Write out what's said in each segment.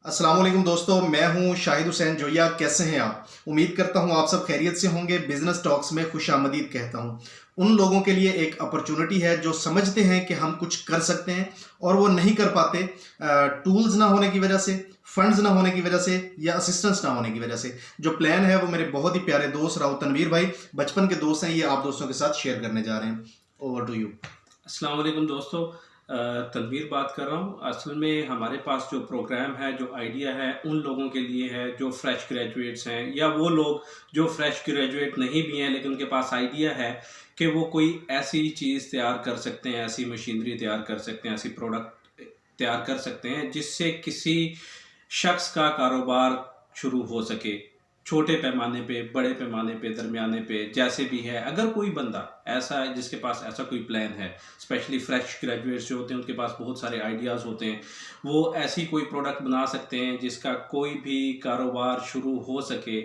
अस्सलाम वालेकुम दोस्तों, मैं हूं शाहिद हुसैन जोया। कैसे हैं आप? उम्मीद करता हूं आप सब खैरियत से होंगे। बिजनेस टॉक्स में खुशामदीद कहता हूं उन लोगों के लिए एक अपॉर्चुनिटी है जो समझते हैं कि हम कुछ कर सकते हैं और वो नहीं कर पाते, टूल्स ना होने की वजह से, फंड्स ना होने की वजह से या असिस्टेंस ना होने की वजह से। जो प्लान है वो मेरे बहुत ही प्यारे दोस्त राव तनवीर भाई, बचपन के दोस्त हैं, ये आप दोस्तों के साथ शेयर करने जा रहे हैं। Over to you. अस्सलाम वालेकुम दोस्तों, तनवीर बात कर रहा हूँ। असल में हमारे पास जो प्रोग्राम है, जो आइडिया है, उन लोगों के लिए है जो फ्रेश ग्रेजुएट्स हैं या वो लोग जो फ्रेश ग्रेजुएट नहीं भी हैं लेकिन उनके पास आइडिया है कि वो कोई ऐसी चीज़ तैयार कर सकते हैं, ऐसी मशीनरी तैयार कर सकते हैं, ऐसी प्रोडक्ट तैयार कर सकते हैं जिससे किसी शख्स का कारोबार शुरू हो सके। छोटे पैमाने पे, बड़े पैमाने पे, दरमियाने पे, जैसे भी है। अगर कोई बंदा ऐसा है जिसके पास ऐसा कोई प्लान है, स्पेशली फ्रेश ग्रेजुएट्स जो होते हैं उनके पास बहुत सारे आइडियाज़ होते हैं, वो ऐसी कोई प्रोडक्ट बना सकते हैं जिसका कोई भी कारोबार शुरू हो सके,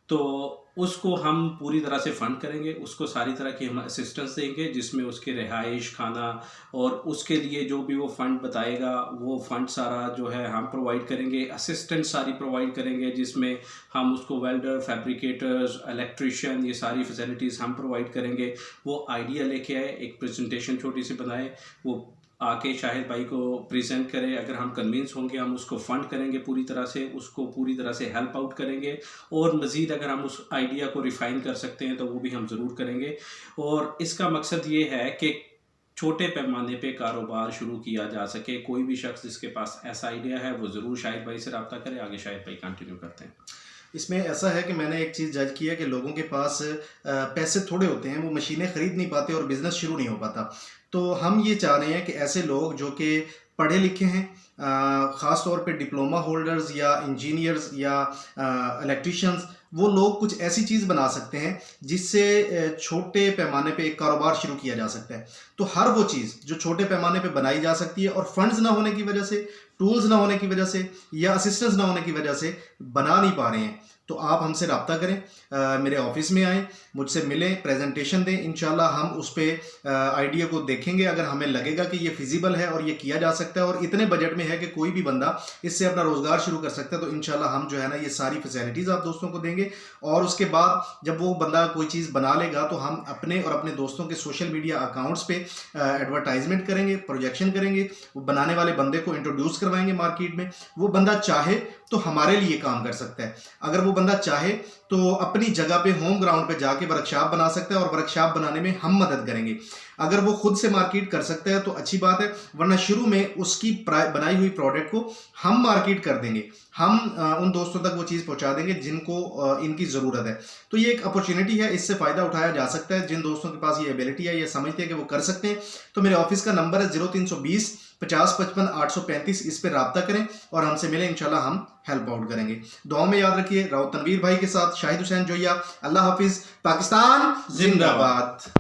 तो उसको हम पूरी तरह से फ़ंड करेंगे, उसको सारी तरह की हम असिस्टेंस देंगे जिसमें उसके रिहाइश, खाना और उसके लिए जो भी वो फ़ंड बताएगा वो फ़ंड सारा जो है हम प्रोवाइड करेंगे। असिस्टेंट सारी प्रोवाइड करेंगे जिसमें हम उसको वेल्डर, फैब्रिकेटर्स, इलेक्ट्रिशियन, ये सारी फैसिलिटीज़ हम प्रोवाइड करेंगे। वो आइडिया लेके आए, एक प्रेजेंटेशन छोटी सी बनाए, वो आके शाहिद भाई को प्रेजेंट करें। अगर हम कन्विंस होंगे हम उसको फ़ंड करेंगे पूरी तरह से, उसको पूरी तरह से हेल्प आउट करेंगे और मज़ीद अगर हम उस आइडिया को रिफ़ाइन कर सकते हैं तो वो भी हम ज़रूर करेंगे। और इसका मकसद ये है कि छोटे पैमाने पे कारोबार शुरू किया जा सके। कोई भी शख्स जिसके पास ऐसा आइडिया है वो ज़रूर शाहिद भाई से रब्ता करे। आगे शाहिद भाई कंटिन्यू करते हैं। इसमें ऐसा है कि मैंने एक चीज़ जज की है कि लोगों के पास पैसे थोड़े होते हैं, वो मशीनें ख़रीद नहीं पाते और बिज़नेस शुरू नहीं हो पाता। तो हम ये चाह रहे हैं कि ऐसे लोग जो कि पढ़े लिखे हैं, ख़ास तौर पे डिप्लोमा होल्डर्स या इंजीनियर्स या इलेक्ट्रिशियंस, वो लोग कुछ ऐसी चीज़ बना सकते हैं जिससे छोटे पैमाने पे एक कारोबार शुरू किया जा सकता है। तो हर वो चीज़ जो छोटे पैमाने पे बनाई जा सकती है और फंड्स ना होने की वजह से, टूल्स ना होने की वजह से या असिस्टेंस ना होने की वजह से बना नहीं पा रहे हैं, तो आप हमसे रब्ता करें, मेरे ऑफिस में आएँ, मुझसे मिलें, प्रेजेंटेशन दें। इंशाल्लाह हम उस पर आइडिया को देखेंगे। अगर हमें लगेगा कि ये फिजिबल है और ये किया जा सकता है और इतने बजट में है कि कोई भी बंदा इससे अपना रोज़गार शुरू कर सकता है, तो इंशाल्लाह हम जो है ना ये सारी फैसिलिटीज़ आप दोस्तों को देंगे। और उसके बाद जब वो बंदा कोई चीज़ बना लेगा तो हम अपने और अपने दोस्तों के सोशल मीडिया अकाउंट्स पे एडवर्टाइजमेंट करेंगे, प्रोजेक्शन करेंगे, वो बनाने वाले बंदे को इंट्रोड्यूस करवाएंगे मार्केट में। वो बंदा चाहे तो हमारे लिए काम कर सकता है, अगर वो बंदा चाहे तो अपनी जगह पे होम ग्राउंड पे जाके वर्कशॉप बना सकता है और वर्कशॉप बनाने में हम मदद करेंगे। अगर वो खुद से मार्केट कर सकता है तो अच्छी बात है, वरना शुरू में उसकी बनाई हुई प्रोडक्ट को हम मार्केट कर देंगे। हम उन दोस्तों तक वो चीज़ पहुंचा देंगे जिनको इनकी ज़रूरत है। तो ये एक अपॉर्चुनिटी है, इससे फ़ायदा उठाया जा सकता है। जिन दोस्तों के पास ये एबिलिटी है, ये समझते हैं कि वो कर सकते हैं, तो मेरे ऑफिस का नंबर है 0320 50 55 835। इस पर रब्ता करें और हमसे मिलें, इंशाल्लाह हम हेल्प आउट करेंगे। दुआ में याद रखिए। राव तनवीर भाई के साथ शाहिद हुसैन जोया। अल्लाह हाफिज़। पाकिस्तान जिंदाबाद।